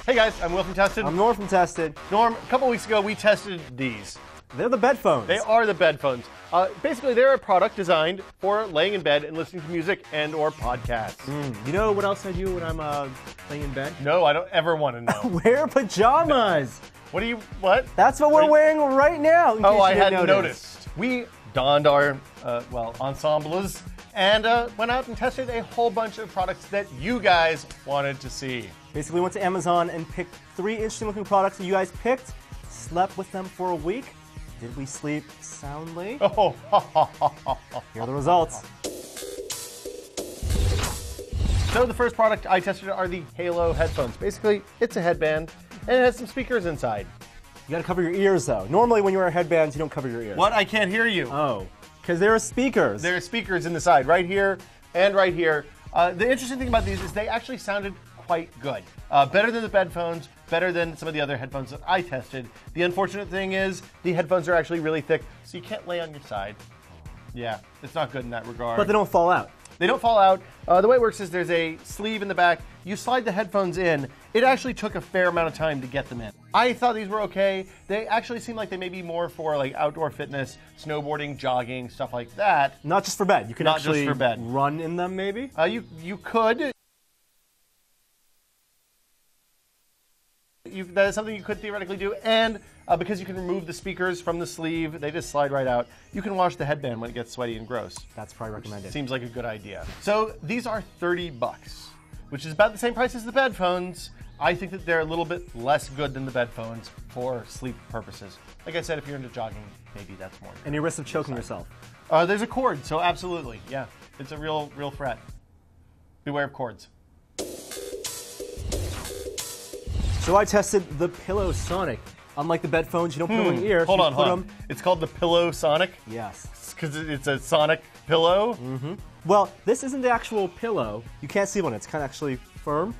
Hey guys, I'm Will from Tested. I'm Norm from Tested. Norm, a couple weeks ago we tested these. They're the Bedphones. They are the Bedphones. Basically, they're a product designed for laying in bed and listening to music and or podcasts. You know what else I do when I'm laying in bed? No, I don't ever want to know. Wear pajamas. What? That's what we're wearing right now. Oh, I hadn't noticed. We donned our, ensembles and went out and tested a whole bunch of products that you guys wanted to see. Basically, went to Amazon and picked 3 interesting looking products that you guys picked, slept with them for a week. Did we sleep soundly? Oh, Here are the results. So the first product I tested are the Halo headphones. Basically, it's a headband and it has some speakers inside. You gotta cover your ears though. Normally when you wear headbands, you don't cover your ears. What? I can't hear you. Oh, because there are speakers. There are speakers in the side, right here and right here. The interesting thing about these is they actually sounded quite good. Better than the Bedphones, better than some of the other headphones that I tested. The unfortunate thing is the headphones are actually really thick, so you can't lay on your side. Yeah, it's not good in that regard. But they don't fall out. They don't fall out. The way it works is there's a sleeve in the back. You slide the headphones in. It actually took a fair amount of time to get them in. I thought these were okay. They actually seem like they may be more for like outdoor fitness, snowboarding, jogging, stuff like that. Not just for bed. You can Not actually just for bed. run in them maybe? You could. That is something you could theoretically do, and because you can remove the speakers from the sleeve, they just slide right out. You can wash the headband when it gets sweaty and gross. That's probably recommended. Seems like a good idea. So these are $30, which is about the same price as the Bedphones. I think that they're a little bit less good than the Bedphones for sleep purposes. Like I said, if you're into jogging, maybe that's more. Any risk of choking yourself? There's a cord, so absolutely, yeah. It's a real threat. Beware of cords. So I tested the Pillowsonic. Unlike the Bedphones, you don't put them in your ear. Hold on. It's called the Pillowsonic? Yes. Because it's a sonic pillow? Well, this isn't the actual pillow. You can't sleep on it. It's kind of actually firm.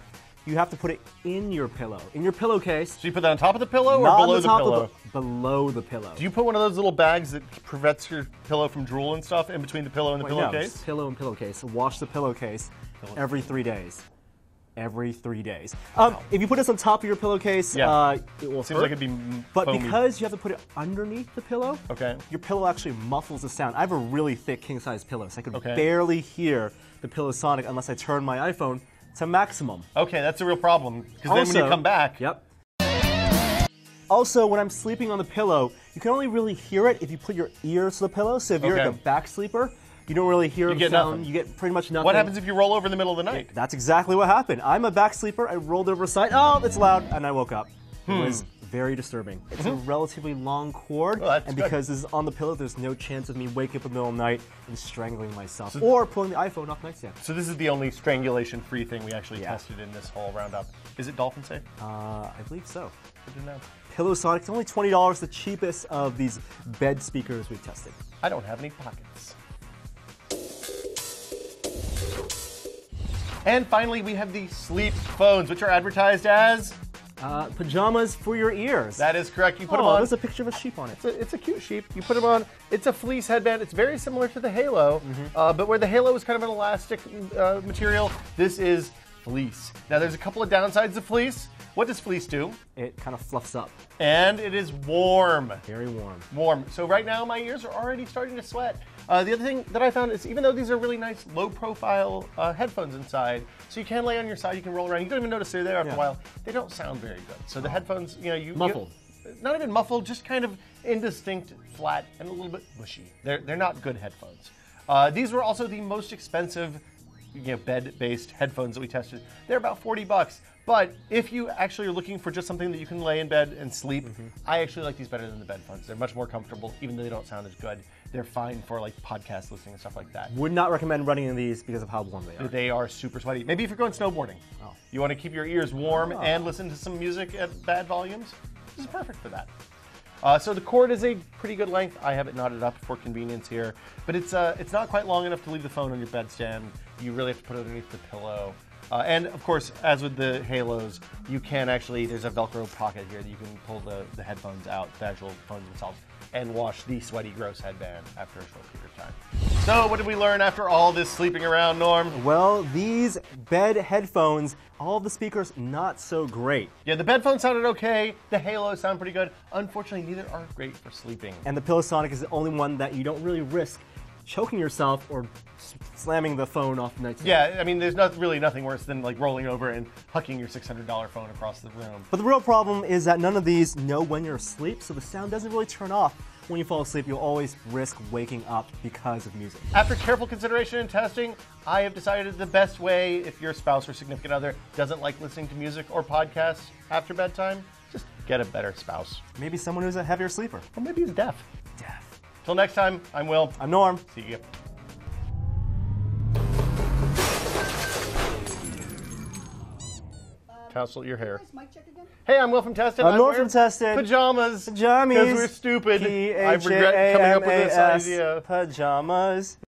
You have to put it in your pillow, in your pillowcase. So you put that on top of the pillow or Not below on the top pillow? Below the pillow. Do you put one of those little bags that prevents your pillow from drool and stuff in between the pillow and the pillowcase? No, pillow and pillowcase. Wash the pillowcase every 3 days. Every 3 days. If you put this on top of your pillowcase, it will Seems hurt. like it'd be But foamy. because you have to put it underneath the pillow, your pillow actually muffles the sound. I have a really thick king-size pillow, so I could barely hear the Pillowsonic unless I turn my iPhone to maximum. Okay, that's a real problem, because then when you come back... Yep. Also, when I'm sleeping on the pillow, you can only really hear it if you put your ears to the pillow, so if you're like a back sleeper, you don't really hear the sound. Nothing. You get pretty much nothing. What happens if you roll over in the middle of the night? That's exactly what happened. I'm a back sleeper. I rolled over a side. Oh, it's loud, and I woke up. It was very disturbing. It's a relatively long cord, and because this is on the pillow, there's no chance of me waking up in the middle of the night and strangling myself, or pulling the iPhone off nightstand. So this is the only strangulation-free thing we actually tested in this whole roundup. Is it dolphin safe? I believe so. Good to know. Pillowsonic, it's only $20, the cheapest of these bed speakers we've tested. I don't have any pockets. And finally, we have the sleep phones, which are advertised as... pajamas for your ears. That is correct. You put them on. There's a picture of a sheep on it. It's a cute sheep. You put them on. It's a fleece headband. It's very similar to the Halo, but where the Halo is kind of an elastic material, this is fleece. Now, there's a couple of downsides of fleece. What does fleece do? It kind of fluffs up. And it is warm. Very warm. Warm. So right now, my ears are already starting to sweat. The other thing that I found is even though these are really nice, low-profile headphones inside, so you can lay on your side, you can roll around, you don't even notice they're there after a while, they don't sound very good. So the headphones, muffled. Not even muffled, just kind of indistinct, flat, and a little bit bushy. They're not good headphones. These were also the most expensive bed-based headphones that we tested. They're about $40. But if you actually are looking for just something that you can lay in bed and sleep, I actually like these better than the Bedphones. They're much more comfortable, even though they don't sound as good. They're fine for like podcast listening and stuff like that. Would not recommend running in these because of how warm they are. They are super sweaty. Maybe if you're going snowboarding, you want to keep your ears warm and listen to some music at bad volumes, this is perfect for that. So the cord is a pretty good length. I have it knotted up for convenience here, but it's not quite long enough to leave the phone on your bedstand. You really have to put it underneath the pillow. And of course, as with the Halos, you can actually, there's a Velcro pocket here that you can pull the headphones out, the actual phones themselves, and wash the sweaty, gross headband after a short period of time. So, what did we learn after all this sleeping around, Norm? Well, these bed headphones, all the speakers not so great. Yeah, the Bedphones sounded okay. The Halos sound pretty good. Unfortunately, neither are great for sleeping. And the Pillowsonic is the only one that you don't really risk choking yourself or slamming the phone off the nightstand. Yeah, I mean, there's really nothing worse than like rolling over and hucking your $600 phone across the room. But the real problem is that none of these know when you're asleep, so the sound doesn't really turn off. When you fall asleep, you'll always risk waking up because of music. After careful consideration and testing, I have decided the best way, if your spouse or significant other doesn't like listening to music or podcasts after bedtime, just get a better spouse. Maybe someone who's a heavier sleeper. Or maybe he's deaf. Deaf. Till next time, I'm Will. I'm Norm. See you. Tousle your hair. Hey, I'm Will from Tested. I'm Norm from Tested. Pajamas. Pajamas. Because we're stupid. I regret coming up with this idea. Pajamas.